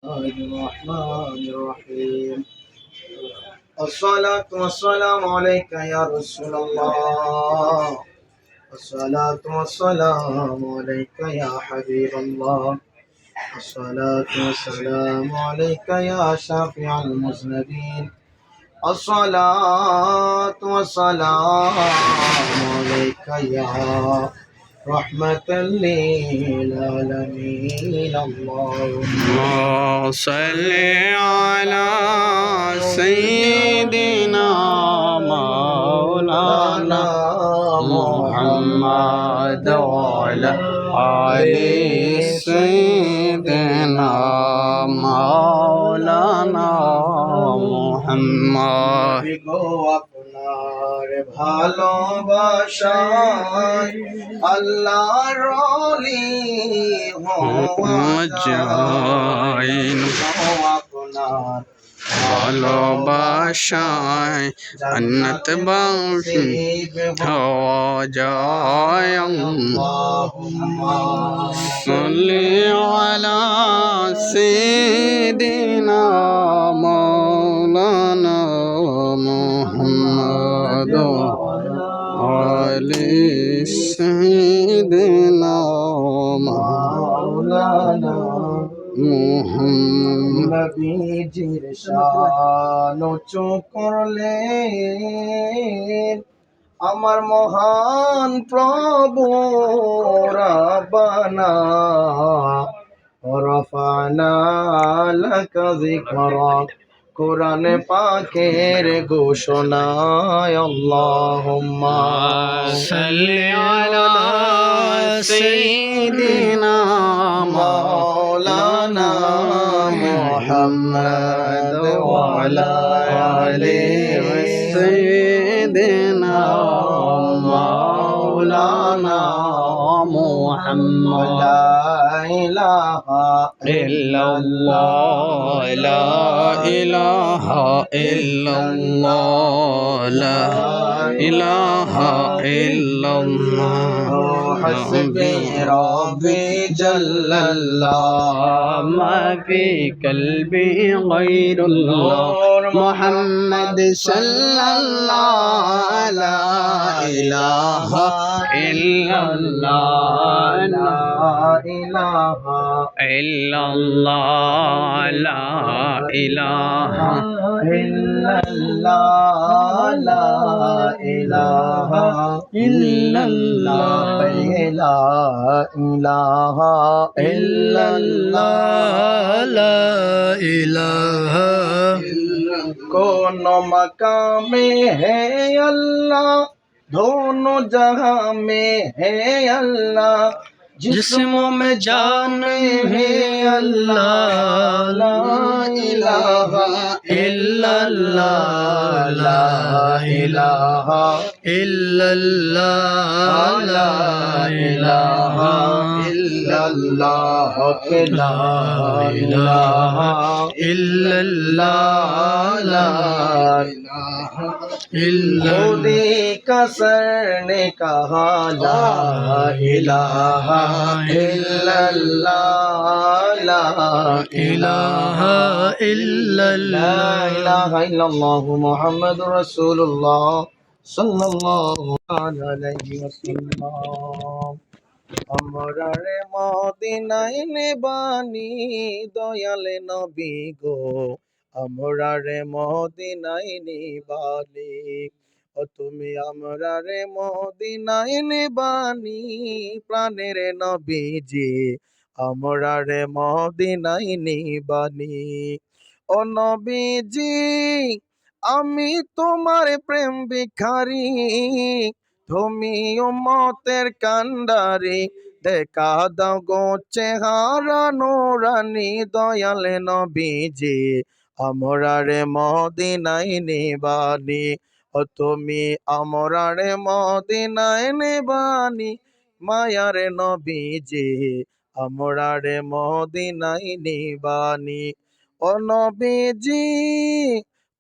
الرحمن الرحيم. الصلاة والسلام عليك يا رسول الله. الصلاة والسلام عليك يا حبيب الله. الصلاة والسلام عليك يا شافع المذنبين. الصلاة والسلام عليك يا رحمة للعالمين. اللهم صل على سيدنا مولانا محمد وعلى آل سيدنا مولانا محمد গো আপনার ভালোবাসায় আল্লাহর ওলি হওয়া যায়। আপনার ভালোবাসায় জান্নাত বাসী হওয়া যায়। সাল্লি আলা সাইয়্যিদিনা মাওলানা মুহাম্মদ আলি সাইয়্যিদিনা মাওলানা মুহাম্মদ নবীজির শান উঁচু করলে আমার মহান প্রভু রাব্বানা রফানা লাকা যিকরাক। কোরআন পাকের ঘোষণায় আল্লাহুম্মা সাল্লি আলা সাইয়্যিদিনা মাওলানা মুহাম্মদ ওয়া আলা আলি সাইয়্যিদিনা মাওলানা মুহাম্মদ লা ইলাহা ইল্লাল্লাহ লা ইলাহা ইল্লাল্লাহ লা ইলাহা ইল্লাল্লাহ حسبي ربي جل الله ما في قلبي غير الله محمد صلى الله لا إله إلا الله لا إله إلا الله لا إله إلا الله لا إله إلا الله لا إله إلا الله لا إله कौन मकामे है अल्लाह दोनों जहां में है अल्लाह जिस्मों में जान है अल्लाह ला इलाहा इल्लल्लाह ला इलाहा इल्लल्लाह ला इलाहा इल्लल्लाह ला इलाहा इल्लल्लाह ला इलाहा खुदी कसर ने कहा ला इलाहा इल्लल्लाह ला इलाहा इल्लल्लाह इलाहा इल्लल्लाह मुहम्मदुर रसूलुल्लाह सल्लल्लाहु अलैहि वसल्लम। আমরা রে মদিনায় নেবানি দয়াল নবী গো, আমরা রে মদিনায় নেবানি। ও তুমি আমরা রে মদিনায় নেবানি প্রাণের নবীজি, আমরা রে মদিনায় নেবানি। ও নবীজি আমি তোমার প্রেম ভিখারি, তুমি উম্মতের কান্ডারি। দেখা দাও গো চেহারা নুরানি দয়াল নবীজি, আমরা রে মদিনায় নেবানি। ও তুমি আমরা রে মদিনায় নেবানি মায়ার নবীজি, আমরা রে মদিনায় নেবানি। ও নবীজি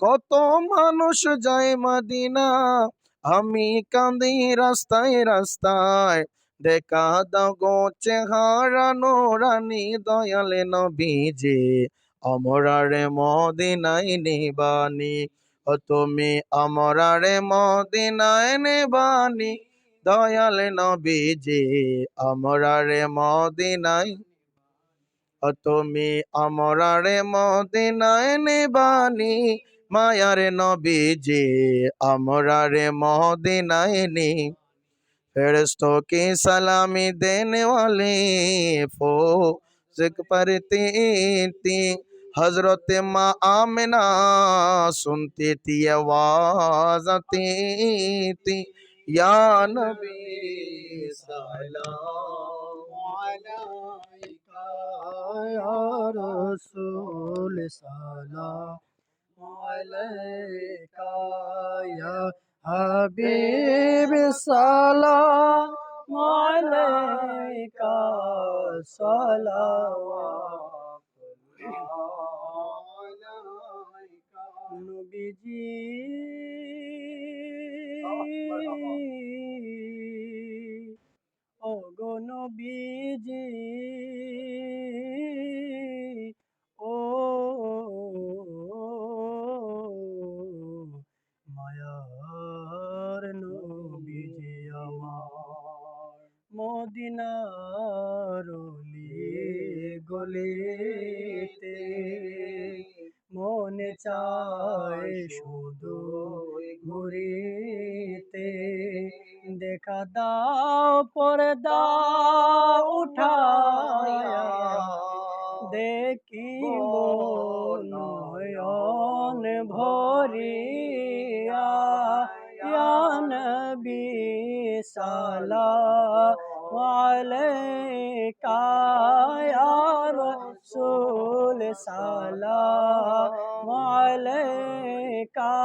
কত মানুষ যায় মদিনা, আমি কাঁদি রাস্তায় রাস্তায়। দেখা দাও গো চেহারা নুরানি দয়াল নবীজি, আমরারে মদিনায় নিবানি, ও তুমি আমরারে মদিনায় নিবানি, দয়াল নবীজি আমরারে মদিনায়, ও তুমি আমরারে মদিনায় নিবানি, মায়ার নবীজি আমরারে মদিনায় নি। फरिश्तों की सलामी देने वाली फौज परती थी, हजरत माँ आमिना सुनती थी आवाज आती थी, या नबी सलाम अलैका, या रसूल सलाम अलैका, या हबीब सलाम अलैका, सलावतुल्लाह अलैका। नबीजी ও গো নবীজি, ও মায়ার নবীজি আমার, মদিনার অলি গলিতে মনে চায় শুধু ঘুরিতে, দেখা দাও পর্দা উঠায়া দেখিব নয়ন ভরিয়া, ইয়া নবী সালাম আলাইকা, ইয়া রাসূল সালাম আলাইকা,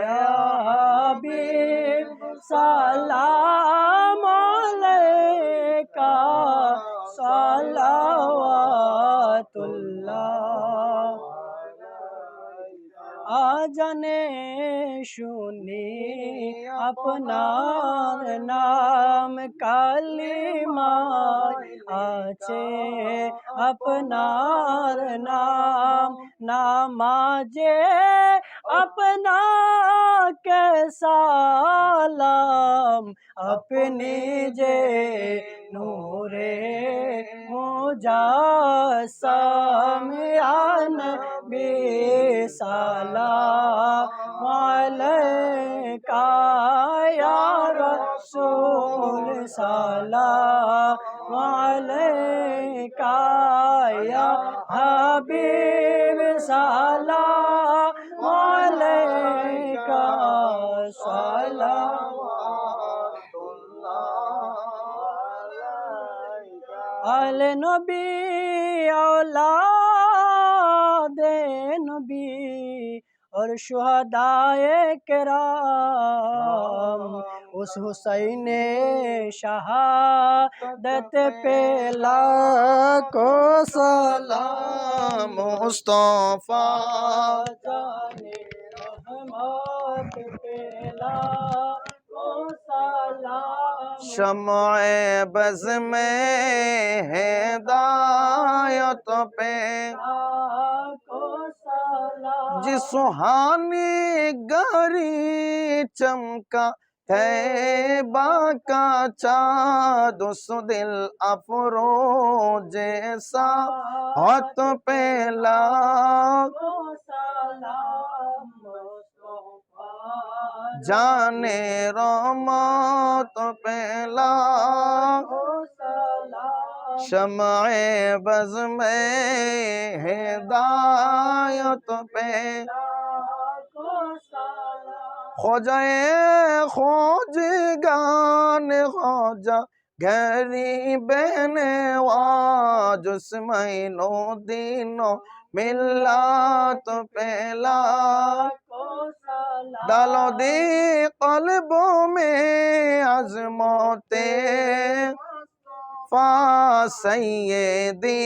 ইয়া হাবিব সালাম আলাইকা, সালাওয়াতুল্লাহ। আজানে শুনি আপনার নাম, কালিমায় আছে আপনার নাম, নামাজে আপনাকে সালাম, আপনি যে নূরে মুজাসসাম, ইয়া নবী সালাম আলাইকা, ইয়া রাসূল সালাম আলাইকা, ইয়া হাবিব সালাম আলাইকা, সালাওয়াতুল্লাহ আলে নবী औलादे नबी और शुहदाए किराम, उस हुसैन शहादत पे लाखों सलाम, मुस्तफा जाने रहमत पे लाखों सलाम, शम्ए बज़ में हिदायत पे जिस सुहानी गरी चमका तैबा का चाँद, उस दिल अफरोज जैसा हाथ पे लाखों सलाम, जाने रहमत पे लाखों सलाम, शम्ए बज़ में हिदायत पे लाखों सलाम, ख्वाजाए ख्वाजगान ख्वाजा गरीबे नवाज, उस्मैनो दीनो मिल्लत पे लाखों सलाम, डालो दी क़ल्बों में अज़मते सय्यदी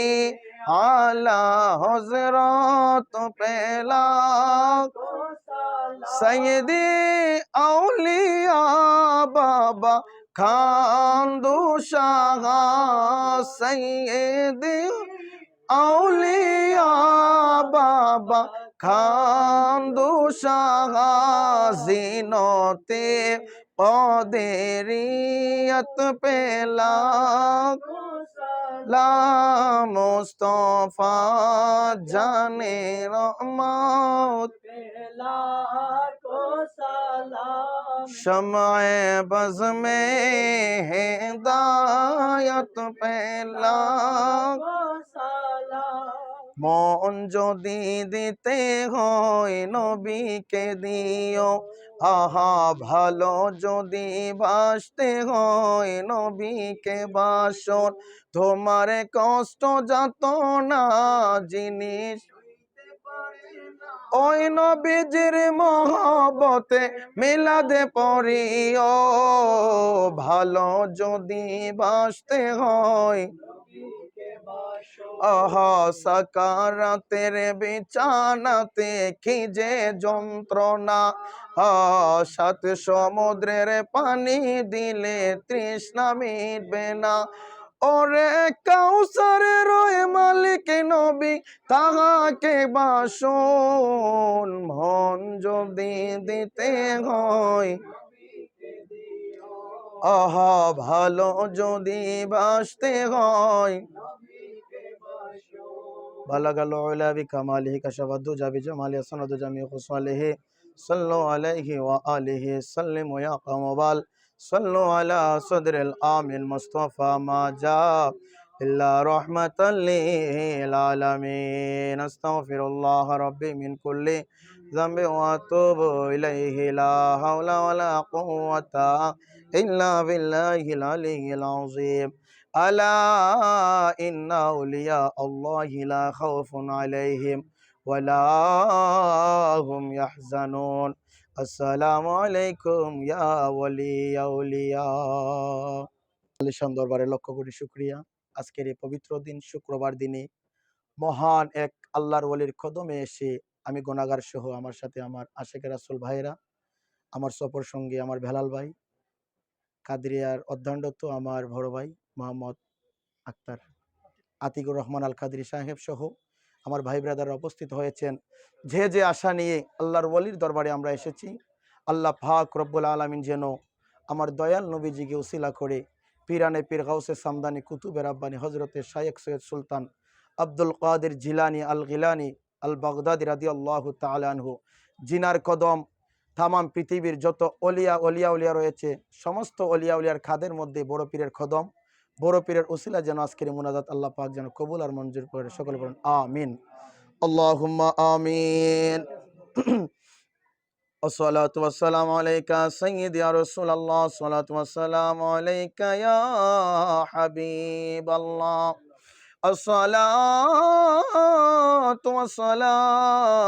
आला हज़रत पे लाखों सलाम, सय्यदी औलिया बाबा खानदू शाह, सय्यदी আউলিয়া বাবা খান্দু শাহাজিনতে কদেরিয়ত পেলা লা মুস্তফা জানে রহমত शम्ए बज़ में हिदायत पेला মন যদি দিতে হয় নবীকে দিও আহা ভালো যদি বাসতে হয় নবীকে বাসন তোমার কষ্ট যাতনা জিনিস ওই নবীজির মহব্বতে মিলাদে পড়িও ভালো যদি বাসতে হয় আহা সাকারাতের বিছানাতে কি যে যন্ত্রণা সাত সমুদ্রের পানি দিলে তৃষ্ণা মিটবে না ওরে কাউসারের ওই মালিক নবী তাহাকে বাসন মন যদি দিতে হয় আহা ভালো যদি বাসতে হয় بلغ العلا بكماله كشف الدجى بجماله سند جميع خصاله صلوا عليه وآله سلموا يا قوم بال صلوا على صدر الآمن المصطفى ما جاء إلا رحمة للعالمين أستغفر الله ربي من كل ذنب وأتوب إليه لا حول ولا قوة إلا بالله العلي العظيم ألا إن أولياء الله لا خوف عليهم ولا هم يحزنون السلام عليكم يا ولي أولياء আলিশান দরবারে লক্ষ কোটি শুকরিয়া। আজকের এই পবিত্র দিন শুক্রবার দিনে মহান এক আল্লাহর ওলির কদমে এসে আমি গুনাহগার সহ আমার সাথে আমার আশিকের রাসূল ভাইরা, আমার সফর সঙ্গী আমার ভেলাল ভাই, কাদরিয়ার অধ্যয়নরত আমার বড় ভাই মোহাম্মদ আক্তার আতিকুর রহমান আল কাদরি সাহেব সহ আমার ভাই ব্রাদাররা উপস্থিত হয়েছেন। যে আশা নিয়ে আল্লাহর ওলির দরবারে আমরা এসেছি, আল্লাহ পাক রব্বুল আলামিন যেন আমার দয়াল নবীজিকে উসিলা করে পীরানে পীর গাউসে সামদানি কুতুবে রাব্বানি হযরতে শায়েখ সৈয়দ সুলতান আব্দুল কাদের জিলানী আল গিলানী আল বাগদাদি রাদিয়াল্লাহু তাআলা আনহু, জিনার কদম তামাম পৃথিবীর যত অলিয়া রয়েছে সমস্ত অলিয়ার খাদের মধ্যে বড় পীরের কদম, বড় পীরের উসিলা যেন আজকের মুনাজাত আল্লাহ পাক যেন কবুল আর মঞ্জুর করে। সকলে বলেন আমিন, আল্লাহুম্মা আমিন। আসসালাতু ওয়াসসালামু আলাইকা সাইয়্যিদি ইয়া রাসূলুল্লাহ, আসসালাতু ওয়াসসালামু আলাইকা ইয়া হাবিবাল্লাহ, আসসালাতু ওয়াসসালামু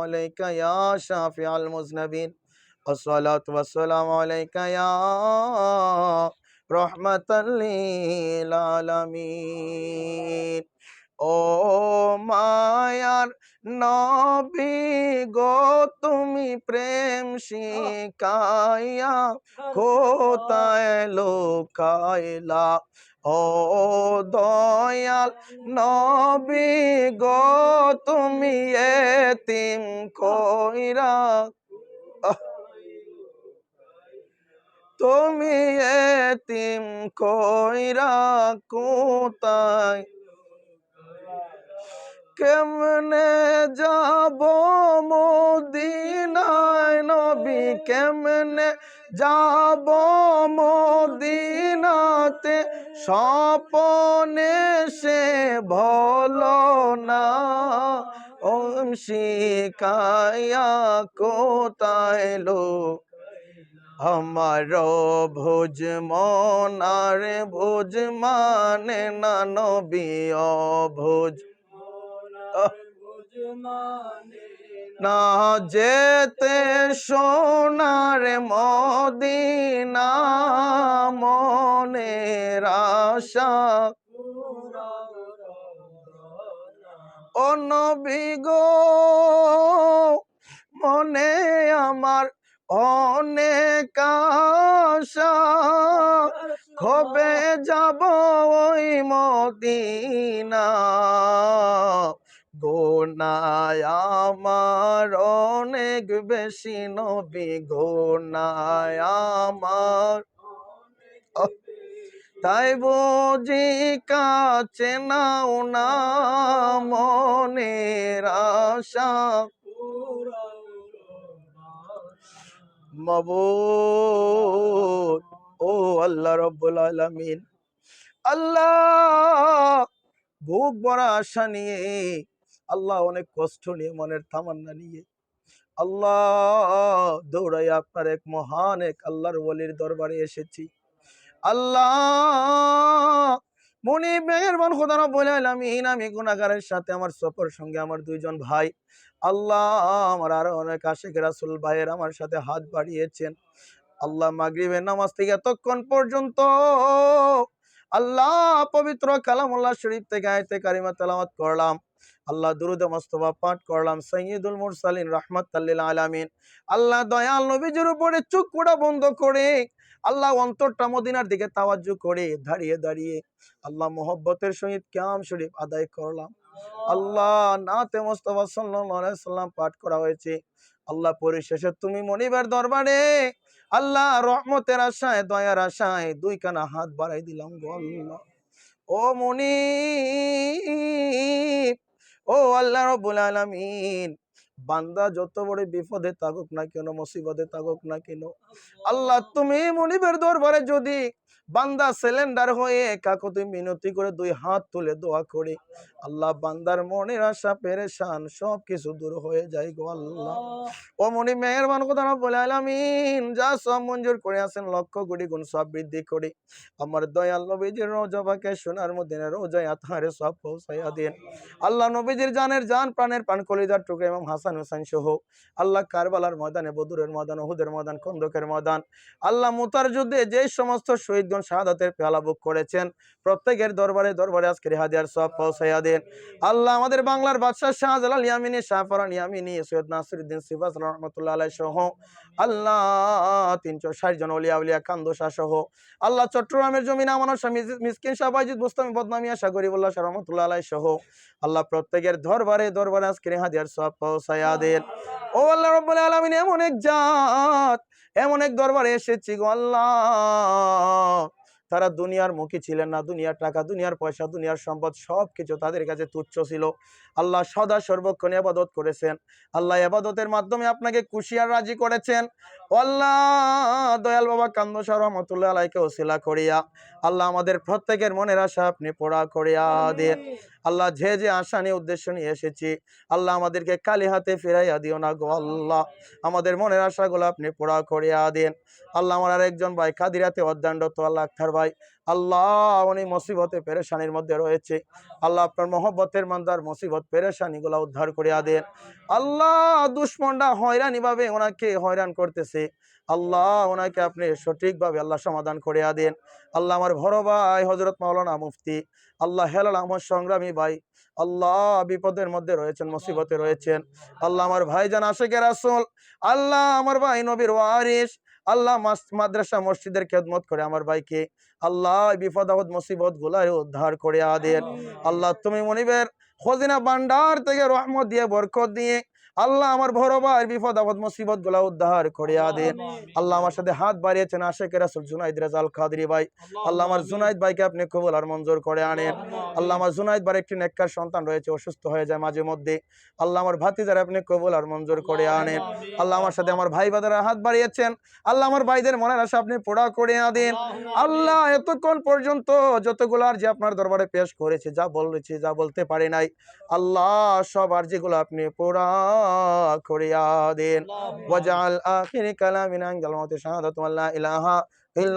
আলাইকা ইয়া শাফিআল মুজনাবিন, আসসালাতু ওয়াসসালামু আলাইকা ইয়া রহমাতাল লিল আলামিন। ও মায়ার নবী গো তুমি প্রেম শিখাইয়া কোথায় লুকাইলা, ও দয়াল নবী গো তুমি এতিম কইরা, তুমি এতিম কইরা কোথায়, কেমনে যাব মদিনায় নবী, কেমনে যাব মদিনাতে, স্বপনে সে ভলো না, ওম শিকায়া কোথায় লো, আমার ভোজ মনার ভোজ মানে না নবী ভোজ না যেতে সোনার মদিনা মনের আশা, ও নবী গো মনে আমার অনেক আশা, কবে যাব ওই মদিনা, গুনাহ আমার অনেক বেশি নবী, গুনাহ আমার। তাই বুঝি কাছে নাও না মনের আশা, মাবুদ ও আল্লাহ রব্বুল আলামিন। আল্লাহ বুক ভরা আশা নিয়ে, আল্লাহ অনেক কষ্ট নিয়ে, মনের তামান্না নিয়ে আল্লাহ দৌড়াই আপনার এক মহান এক আল্লাহর ওলির দরবারে এসেছি। আল্লাহ মনি মেহেরবান খোদা রব্বুল আলামিন, আমি গুনাহগারের সাথে আমার সফর সঙ্গে আমার দুইজন ভাই, আল্লাহ আমার আরো অনেক আশিক রাসূল ভাইয়ের আমার সাথে হাত বাড়িয়েছেন। আল্লাহ মাগরিবের নামাজ থেকে এতক্ষণ পর্যন্ত আল্লাহ পবিত্র কালামুল্লাহ শরীফ থেকে আয়াতে কারিমা তেলাওয়াত করলাম, আল্লাহ দুরুদে মুস্তাফা পাঠ করলাম, সাইয়্যিদুল মুরসালিন রাহমাতাল লিল আলামিন আল্লাহ দয়াল নবীজির উপরে চোখ কোড়া বন্ধ করে আল্লাহ অন্তরটা মদিনার দিকে তাওয়াজ্জু করে দাঁড়িয়ে দাঁড়িয়ে আল্লাহ মোহব্বতের সহিত কিয়াম শরীফ আদায় করলাম। আল্লাহ নাতে মুস্তাফা সাল্লাল্লাহু আলাইহি সাল্লাম পাঠ করা হয়েছে। আল্লাহ পরিশেষে তুমি মনিবের দরবারে আল্লাহ রহমতের আশায় দয়ার আশায় দুই কানা হাত বাড়াই দিলাম গো আল্লাহ। ও মুনিব, ও আল্লাহ রাব্বুল আলামিন, বান্দা যত বড় বিপদে থাকুক না কেন, মুসিবতে থাকুক না কেন, আল্লাহ তুমি মুনিবের দরবারে যদি বান্দা সিলিন্ডার হয়ে কাকুতি মিনতি করে দুই হাত তুলে দোয়া করে, আল্লাহ বান্দার মনের আশা পেরেশান সব কিছু দূর হয়ে যায় গো আল্লাহ। ও মুনিব মেহেরবান খোদা রব্বুল আলামিন, যা সব মঞ্জুর করে আছেন লক্ষ কোটি গুণ সব বৃদ্ধি করে আমার দয়াল নবীজির রওজা পাকে সোনার মদিনার রওজায় আতহারে সব পৌঁছায়া দেন। আল্লাহ নবীজির জানের জান প্রাণের প্রাণ কলিজার টুকরা ইমাম হাসান হুসাইন সহ আল্লাহ কারবালার ময়দানে, বদরের ময়দান, উহুদের ময়দান, খন্দকের ময়দান, আল্লাহ মুতার যুদ্ধে যে সমস্ত শহীদগণ শাহাদাতের পেয়ালা বুক করেছেন প্রত্যেকের দরবারে দরবারে আজকের হাদিয়ার সব পৌঁছায়া দেন। আল্লাহ আমাদের বাংলার বাদশাহ শাহজালাল ইয়ামিনী, শাহফরান ইয়ামিনী, সৈয়দ নাসিরউদ্দিন সিফাস রহমাতুল্লাহ আলাইহি সহ আল্লাহ 360 জন ওলিয়া উলিয়া কান্দোসা সহ আল্লাহ চট্টগ্রামের জমিন আমানত শাহ মিসকিন শাহ বাইজিদ বুস্তামি বদনামিয়া শাহ গরিবুল্লাহ শাহ রহমাতুল্লাহ আলাইহি সহ আল্লাহ প্রত্যেকের দরবারে দরবারে আজকের হাদিয়ার সব পৌঁছায়া দেন। ও আল্লাহ রাব্বুল আলামিন, এমন এক জাত, এমন এক দরবারে এসেছি গো আল্লাহ, তারা দুনিয়ার মুখী ছিলেন না, দুনিয়ার টাকা, দুনিয়ার পয়সা, দুনিয়ার সম্পদ সবকিছু তাদের কাছে তুচ্ছ ছিল। আল্লাহ সদা সর্বক্ষণ ইবাদত করেছেন, আল্লাহ ইবাদতের মাধ্যমে আপনাকে খুশি আর রাজি করেছেন। আল্লাহ দয়াল বাবা কান্দোসা রহমাতুল্লাহ আলাইহিকে ওসিলা করিয়া আল্লাহ আমাদের প্রত্যেকের মনের আশা আপনি পুরা করিয়া দেন। আল্লাহ যে যে আশা নিয়ে উদ্দেশ্য নিয়ে এসেছি আল্লাহ আমাদেরকে খালি হাতে ফিরাইয়া দিও না গো আল্লাহ, আমাদের মনের আশাগুলো আপনি পুরা করিয়া দেন। আল্লাহ আমার আরেকজন ভাই কাদিরাতে অধ্যয়নরত আল্লাহ আক্তার ভাই, আল্লাহ উনি মুসিবতে পেরেশানির মধ্যে রয়েছে, আল্লাহ আপনার মহব্বতের মান্দার মুসিবত পেরেশানিগুলো উদ্ধার করিয়া দেন। আল্লাহ দুশমনরা হয়রানি ভাবে ওনাকে হয়রান করতেছে, আল্লাহ ওনাকে আপনি সঠিকভাবে আল্লাহ সমাধান করিয়া দেন। আল্লাহ আমার বড় ভাই হযরত মাওলানা মুফতি আল্লাহ হেলাল আহমদ সংগ্রামী ভাই, আল্লাহ বিপদের মধ্যে রয়েছেন, মুসিবতে রয়েছেন, আল্লাহ আমার ভাইজান আশিকে রাসূল, আল্লাহ আমার ভাই নবীর ওয়ারিস, আল্লাহ মাদ্রাসা মসজিদের খেদমত করে আমার ভাইকে আল্লাহ বিপদ আপদ মুসিবত গুলা উদ্ধার করে দেন। আল্লাহ তুমি মনিবের খজিনা ভান্ডার থেকে রহমত দিয়ে বরকত দিয়ে আল্লাহ আমার বড় ভাই বিপদ আপদ মুসিবত গুলা উদ্ধার করে দেন। আল্লাহ আমার সাথে হাত বাড়িয়েছেন আশিকে রাসূল জুনাইদ রেজাল কাদরি ভাই, আল্লাহ আমার জুনাইদ ভাইকে আপনি কবুল আর মঞ্জুর করে আনেন। আল্লাহ আমার জুনাইদ ভাইয়ের একটি নেককার সন্তান রয়েছে, অসুস্থ হয়ে যায় মাঝে মধ্যে, আল্লাহ আমার ভাতিজার আপনি কবুল আর মঞ্জুর করে আনেন। আল্লাহ আমার সাথে আমার ভাই বাদারা হাত বাড়িয়েছেন, আল্লাহ আমার ভাইদের মনের আশা আপনি পুরা করে দেন। আল্লাহ এতক্ষণ পর্যন্ত যতগুলো আরজি আপনার দরবারে পেশ করেছে, যা বলেছি যা বলতে পারি নাই, আল্লাহ সব আরজিগুলো আপনি পুরা করিয়া দেন। ওয়াজআল আখিরি কালামিনা ইনদাল মাউতি শাহাদাতু আল্লা ইলাহা ইল্লা